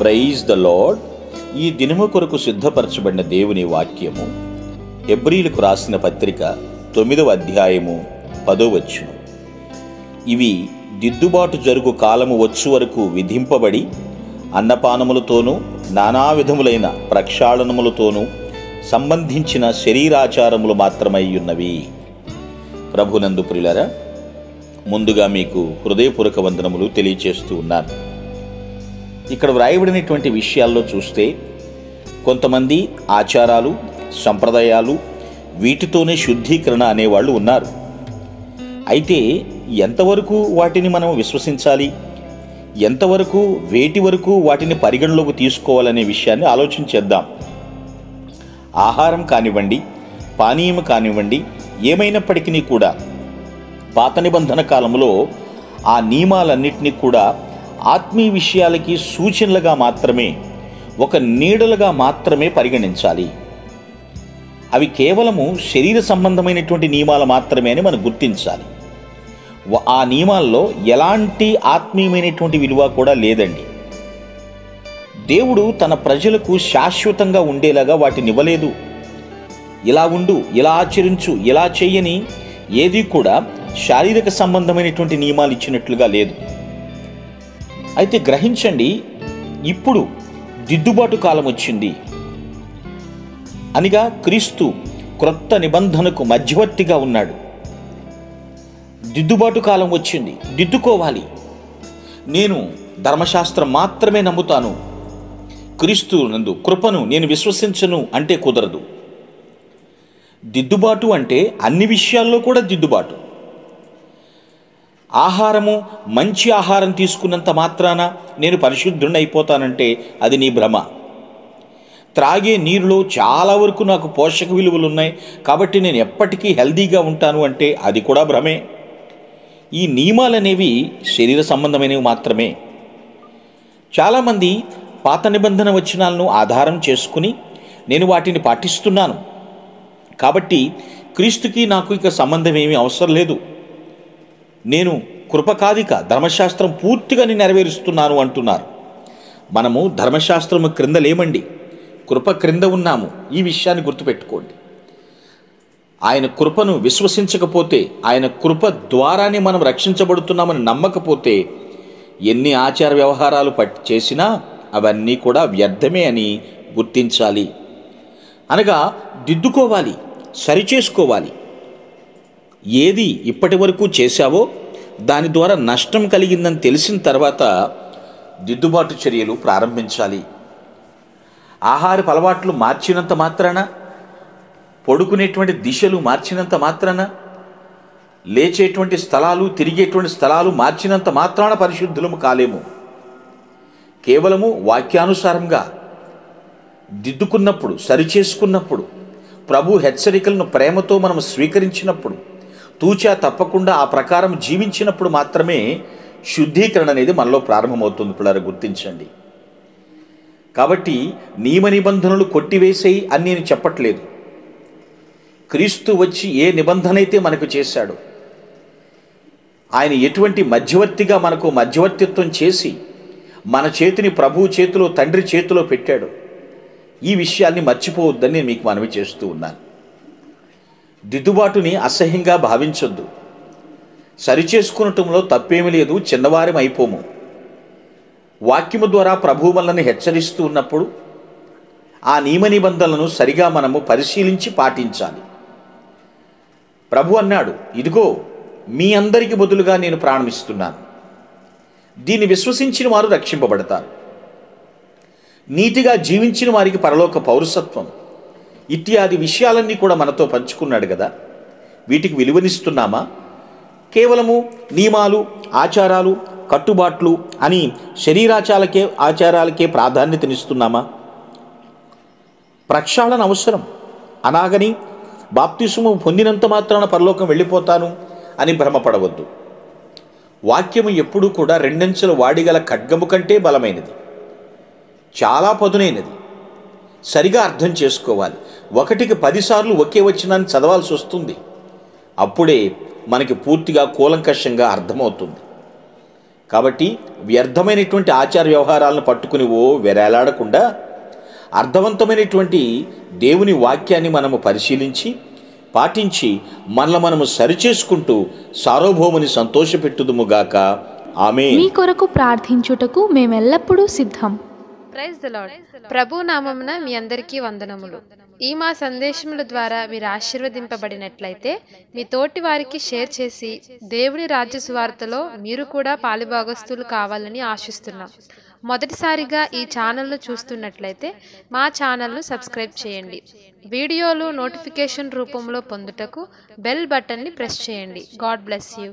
Praise the lord. ఈ దినము కొరకు సిద్ధపరచబడిన దేవుని వాక్యము హెబ్రీలకు రాసిన పత్రిక 9వ అధ్యాయము 10వ వచనం. ఇవి దిద్దుబాటు జరుగు కాలము వచ్చు వరకు విధింపబడి అన్నపానములతోనూ నానా విధములైన ప్రక్షాళనములతోనూ సంబంధించిన శరీరాచారములు మాత్రమై ఉన్నవి. ప్రభునందు ప్రియులారా, ముందుగా మీకు హృదయపూర్వక వందనములు తెలియచేస్తూ ఉన్నాను. ఇక్కడ వ్రాయబడినటువంటి విషయాల్లో చూస్తే కొంతమంది ఆచారాలు, సంప్రదాయాలు, వీటితోనే శుద్ధీకరణ అనేవాళ్ళు ఉన్నారు. అయితే ఎంతవరకు వాటిని మనం విశ్వసించాలి, ఎంతవరకు వేటి వరకు వాటిని పరిగణలోకి తీసుకోవాలనే విషయాన్ని ఆలోచించేద్దాం. ఆహారం కానివ్వండి, పానీయం కానివ్వండి, ఏమైనప్పటికీ కూడా పాత నిబంధన కాలంలో ఆ నియమాలన్నింటినీ కూడా ఆత్మీయ విషయాలకి సూచనలుగా మాత్రమే, ఒక నీడలుగా మాత్రమే పరిగణించాలి. అవి కేవలము శరీర సంబంధమైనటువంటి నియమాలు మాత్రమే అని మనం గుర్తించాలి. ఆ నియమాల్లో ఎలాంటి ఆత్మీయమైనటువంటి విలువ కూడా లేదండి. దేవుడు తన ప్రజలకు శాశ్వతంగా ఉండేలాగా వాటిని ఇవ్వలేదు. ఇలా ఉండు, ఇలా ఆచరించు, ఇలా చెయ్యని ఏది కూడా శారీరక సంబంధమైనటువంటి నియమాలు ఇచ్చినట్లుగా లేదు. అయితే గ్రహించండి, ఇప్పుడు దిద్దుబాటు కాలం వచ్చింది. అనగా క్రీస్తు క్రొత్త నిబంధనకు మధ్యవర్తిగా ఉన్నాడు. దిద్దుబాటు కాలం వచ్చింది, దిద్దుకోవాలి. నేను ధర్మశాస్త్రం మాత్రమే నమ్ముతాను, క్రీస్తు నందు కృపను నేను విశ్వసించను అంటే కుదరదు. దిద్దుబాటు అంటే అన్ని విషయాల్లో కూడా దిద్దుబాటు. ఆహారము, మంచి ఆహారం తీసుకున్నంత మాత్రాన నేను పరిశుద్ధుడిని అయిపోతానంటే అది నీ భ్రమ. త్రాగే నీరులో చాలా వరకు నాకు పోషక విలువలు ఉన్నాయి కాబట్టి నేను ఎప్పటికీ హెల్దీగా ఉంటాను అంటే అది కూడా భ్రమే. ఈ నియమాలనేవి శరీర సంబంధమైనవి మాత్రమే. చాలామంది పాత నిబంధన వచనాలను ఆధారం చేసుకుని నేను వాటిని పాటిస్తున్నాను కాబట్టి క్రీస్తుకి నాకు ఇక సంబంధం ఏమీ అవసరం లేదు, నేను కృపకాదిక ధర్మశాస్త్రం పూర్తిగా నెరవేరుస్తున్నాను అంటున్నారు. మనము ధర్మశాస్త్రము క్రింద లేమండి, కృప క్రింద ఉన్నాము. ఈ విషయాన్ని గుర్తుపెట్టుకోండి. ఆయన కృపను విశ్వసించకపోతే, ఆయన కృప ద్వారానే మనం రక్షించబడుతున్నామని నమ్మకపోతే ఎన్ని ఆచార వ్యవహారాలు చేసినా అవన్నీ కూడా వ్యర్థమే అని గుర్తించాలి. అనగా దిద్దుకోవాలి, సరిచేసుకోవాలి. ఏది ఇప్పటి వరకు చేశావో దాని ద్వారా నష్టం కలిగిందని తెలిసిన తర్వాత దిద్దుబాటు చర్యలు ప్రారంభించాలి. ఆహారపు అలవాట్లు మార్చినంత మాత్రాన, పడుకునేటువంటి దిశలు మార్చినంత మాత్రాన, లేచేటువంటి స్థలాలు, తిరిగేటువంటి స్థలాలు మార్చినంత మాత్రాన పరిశుద్ధులము కాలేము. కేవలము వాక్యానుసారంగా దిద్దుకున్నప్పుడు, సరిచేసుకున్నప్పుడు, ప్రభు హెచ్చరికలను ప్రేమతో మనం స్వీకరించినప్పుడు, తూచా తప్పకుండా ఆ ప్రకారం జీవించినప్పుడు మాత్రమే శుద్ధీకరణ అనేది మనలో ప్రారంభమవుతుంది. పిల్లలు గుర్తించండి. కాబట్టి నియమ నిబంధనలు కొట్టివేసేయి అని నేను చెప్పట్లేదు. క్రీస్తు వచ్చి ఏ నిబంధన అయితే మనకు చేశాడో, ఆయన ఎటువంటి మధ్యవర్తిగా మనకు మధ్యవర్తిత్వం చేసి మన చేతిని ప్రభువు చేతిలో, తండ్రి చేతిలో పెట్టాడు, ఈ విషయాల్ని మర్చిపోవద్దని నేను మీకు మనవి చేస్తూ ఉన్నాను. దిద్దుబాటుని అసహ్యంగా భావించొద్దు. సరిచేసుకునటంలో తప్పేమీ లేదు, చిన్నవారం అయిపోము. వాక్యము ద్వారా ప్రభువు మనల్ని హెచ్చరిస్తూ ఉన్నప్పుడు ఆ నియమ నిబంధనలను సరిగా మనము పరిశీలించి పాటించాలి. ప్రభు అన్నాడు, ఇదిగో మీ అందరికి బదులుగా నేను ప్రాణమిస్తున్నాను, దీన్ని విశ్వసించిన వారు రక్షింపబడతారు, నీతిగా జీవించిన వారికి పరలోక పౌరసత్వం, ఇత్యాది విషయాలన్నీ కూడా మనతో పంచుకున్నాడు కదా. వీటికి విలువనిస్తున్నామా? కేవలము నియమాలు, ఆచారాలు, కట్టుబాట్లు అని ఆచారాలకే ప్రాధాన్యతనిస్తున్నామా? ప్రక్షాళన అవసరం. అలాగని బాప్తిస్మము పొందినంత మాత్రాన పరలోకం వెళ్ళిపోతాను అని భ్రమపడవద్దు. వాక్యము ఎప్పుడూ కూడా రెండంచెల వాడిగల ఖడ్గము కంటే బలమైనది, చాలా పదునైనది. సరిగా అర్థం చేసుకోవాలి. 1కి 10 సార్లు ఒకే వచనాన్ని చదవాల్సి వస్తుంది. అప్పుడే మనకి పూర్తిగా కూలంకషంగా అర్థమవుతుంది. కాబట్టి వ్యర్థమైనటువంటి ఆచార వ్యవహారాలను పట్టుకుని వేలాడకుండా అర్థవంతమైనటువంటి దేవుని వాక్యాన్ని మనము పరిశీలించి పాటించి మనము సరిచేసుకుంటూ సార్వభౌముని సంతోషపెట్టుదుముగాక. ఆమేన్. మీ కొరకు ప్రార్థించుటకు మేమెల్లప్పుడూ సిద్ధం. Praise the lord. ప్రభు నామమున మీ అందరికీ వందనములు. ఈ మా సందేశముల ద్వారా మీరు ఆశీర్వదింపబడినట్లయితే మీ తోటి వారికి షేర్ చేసి దేవుని రాజ్య సువార్తలో మీరు కూడా పాలుభాగస్తులు కావాలని ఆశిస్తున్నాం. మొదటిసారిగా ఈ ఛానల్ను చూస్తున్నట్లయితే మా ఛానల్ను సబ్స్క్రైబ్ చేయండి. వీడియోలు నోటిఫికేషన్ రూపంలో పొందుటకు బెల్ బటన్ని ప్రెస్ చేయండి. God bless you.